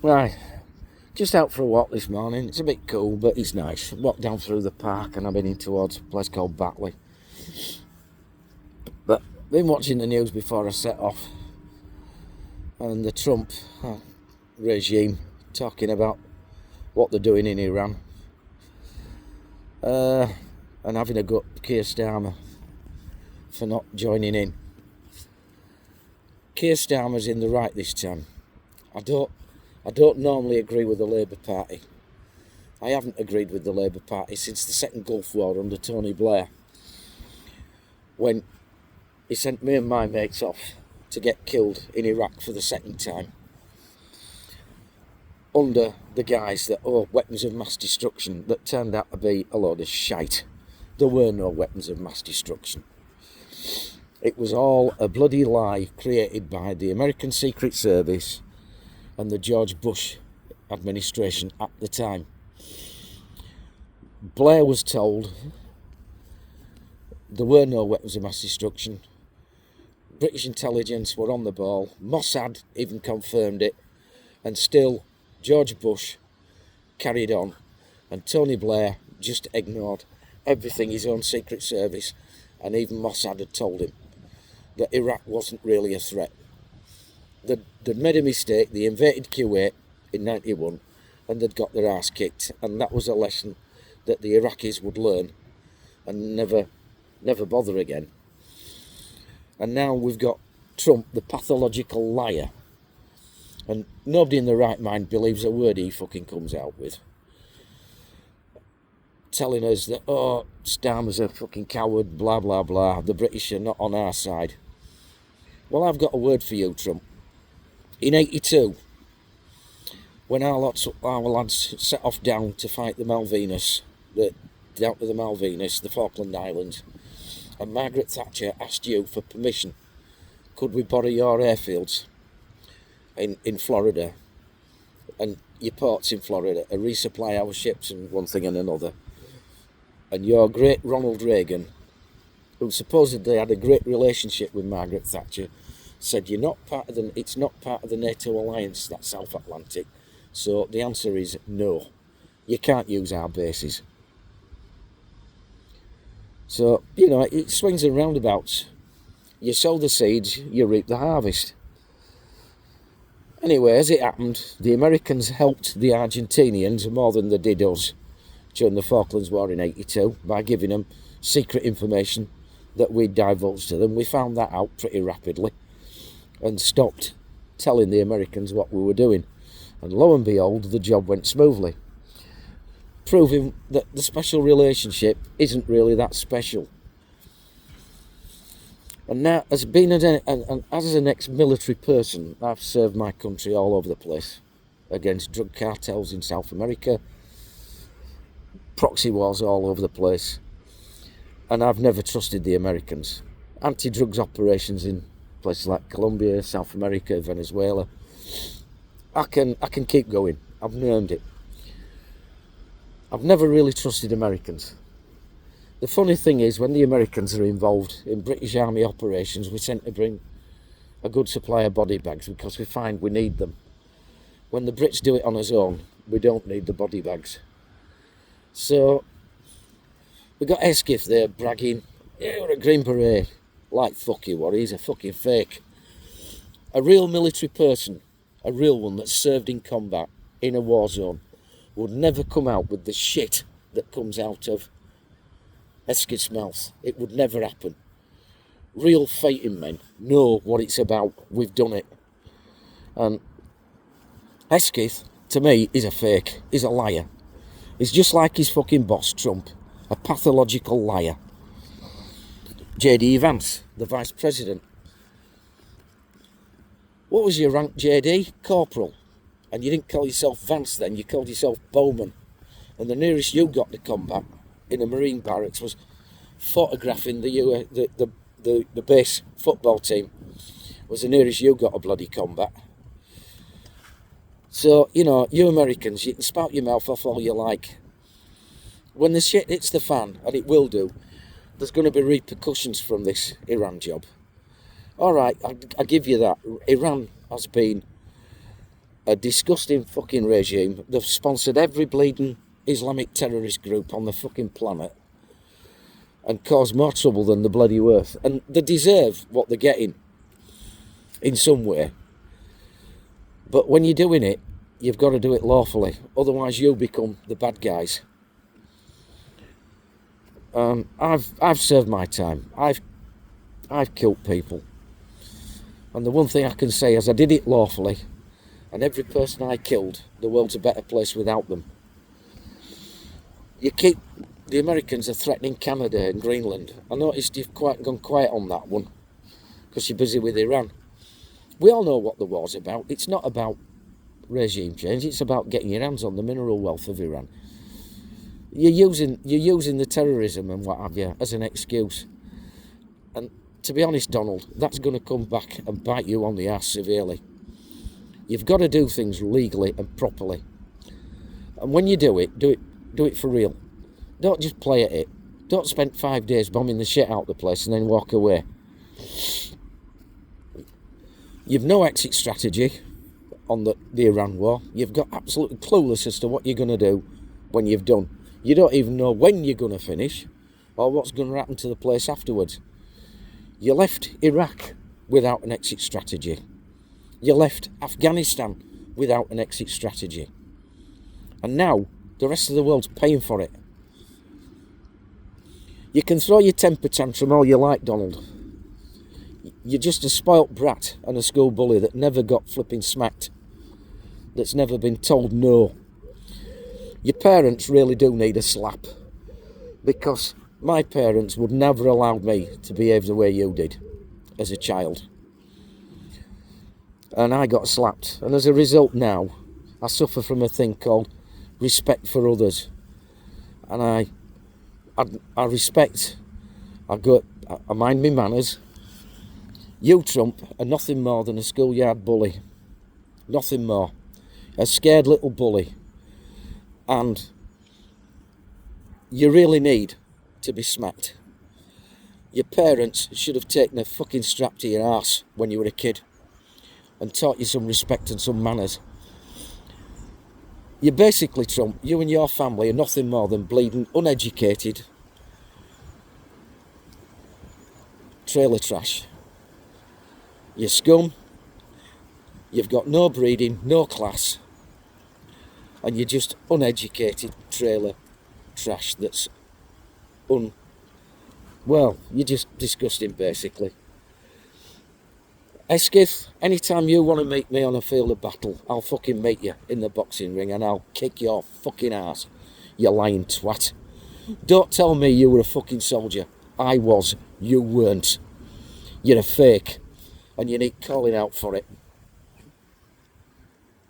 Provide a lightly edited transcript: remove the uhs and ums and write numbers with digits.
Right, just out for a walk this morning. It's a bit cool, but it's nice. Walked down through the park and I've been in towards a place called Batley. But been watching the news before I set off, and the Trump regime talking about what they're doing in Iran, and having a go at Keir Starmer for not joining in. Keir Starmer's in the right this time. I don't normally agree with the Labour Party. I haven't agreed with the Labour Party since the second Gulf War under Tony Blair, when he sent me and my mates off to get killed in Iraq for the second time, under the guise that, weapons of mass destruction, that turned out to be a load of shite. There were no weapons of mass destruction. It was all a bloody lie created by the American Secret Service and the George Bush administration at the time. Blair was told there were no weapons of mass destruction. British intelligence were on the ball. Mossad even confirmed it. And still, George Bush carried on. And Tony Blair just ignored everything his own Secret Service and even Mossad had told him, that Iraq wasn't really a threat. They'd made a mistake. They invaded Kuwait in 91 and they'd got their arse kicked. And that was a lesson that the Iraqis would learn and never bother again. And now we've got Trump, the pathological liar. And nobody in their right mind believes a word he fucking comes out with. Telling us that, Starmer's a fucking coward, blah, blah, blah. The British are not on our side. Well, I've got a word for you, Trump. In 82, when our lads set off down to fight the Malvinas, down to the Malvinas, the Falkland Islands, and Margaret Thatcher asked you for permission, could we borrow your airfields in Florida and your ports in Florida to resupply our ships and one thing and another? And your great Ronald Reagan, who supposedly had a great relationship with Margaret Thatcher, said it's not part of the NATO alliance, that South Atlantic. So the answer is no. You can't use our bases. So, it swings and roundabouts. You sow the seeds, you reap the harvest. Anyway, as it happened, the Americans helped the Argentinians more than they did us during the Falklands War in 82 by giving them secret information that we'd divulged to them. We found that out pretty rapidly and stopped telling the Americans what we were doing. And lo and behold, the job went smoothly, proving that the special relationship isn't really that special. And now, as an ex-military person, I've served my country all over the place against drug cartels in South America, proxy wars all over the place, and I've never trusted the Americans. Anti-drugs operations in places like Colombia, South America, Venezuela. I can keep going. I've named it. I've never really trusted Americans. The funny thing is, when the Americans are involved in British Army operations, we tend to bring a good supply of body bags because we find we need them. When the Brits do it on his own, we don't need the body bags. So, we got Esquith there bragging, yeah, we're a Green Beret. Like fuck you, what? He's a fucking fake. A real military person, a real one that served in combat in a war zone, would never come out with the shit that comes out of Esquith's mouth. It would never happen. Real fighting men know what it's about. We've done it. And Esquith, to me, is a fake. He's a liar. He's just like his fucking boss, Trump. A pathological liar. JD Vance, the Vice President. What was your rank, JD? Corporal. And you didn't call yourself Vance then, you called yourself Bowman. And the nearest you got to combat in a Marine barracks was photographing the base football team. Was the nearest you got a bloody combat. So, you Americans, you can spout your mouth off all you like. When the shit hits the fan, and it will do, there's going to be repercussions from this Iran job. All right, I give you that. Iran has been a disgusting fucking regime. They've sponsored every bleeding Islamic terrorist group on the fucking planet and caused more trouble than the bloody worth. And they deserve what they're getting in some way. But when you're doing it, you've got to do it lawfully. Otherwise, you become the bad guys. I've served my time. I've killed people. And the one thing I can say is I did it lawfully. And every person I killed, the world's a better place without them. The Americans are threatening Canada and Greenland. I noticed you've gone quiet on that one because you're busy with Iran. We all know what the war's about. It's not about regime change. It's about getting your hands on the mineral wealth of Iran. You're using the terrorism and what have you as an excuse. And to be honest, Donald, that's going to come back and bite you on the ass severely. You've got to do things legally and properly. And when you do it for real. Don't just play at it. Don't spend 5 days bombing the shit out of the place and then walk away. You've no exit strategy on the Iran war. You've got absolutely clueless as to what you're going to do when you've done. You don't even know when you're going to finish or what's going to happen to the place afterwards. You left Iraq without an exit strategy. You left Afghanistan without an exit strategy. And now the rest of the world's paying for it. You can throw your temper tantrum all you like, Donald. You're just a spoilt brat and a school bully that never got flipping smacked. That's never been told no. Your parents really do need a slap. Because my parents would never allow me to behave the way you did as a child. And I got slapped. And as a result now, I suffer from a thing called respect for others. And I respect, I mind me manners. You, Trump, are nothing more than a schoolyard bully. Nothing more. A scared little bully. And you really need to be smacked. Your parents should have taken a fucking strap to your arse when you were a kid and taught you some respect and some manners. You're basically, Trump, you and your family are nothing more than bleeding, uneducated trailer trash. You're scum, you've got no breeding, no class, and you're just uneducated trailer trash that's you're just disgusting, basically. Eskith, anytime you want to meet me on a field of battle, I'll fucking meet you in the boxing ring and I'll kick your fucking ass, you lying twat. Don't tell me you were a fucking soldier. I was. You weren't. You're a fake. And you need calling out for it.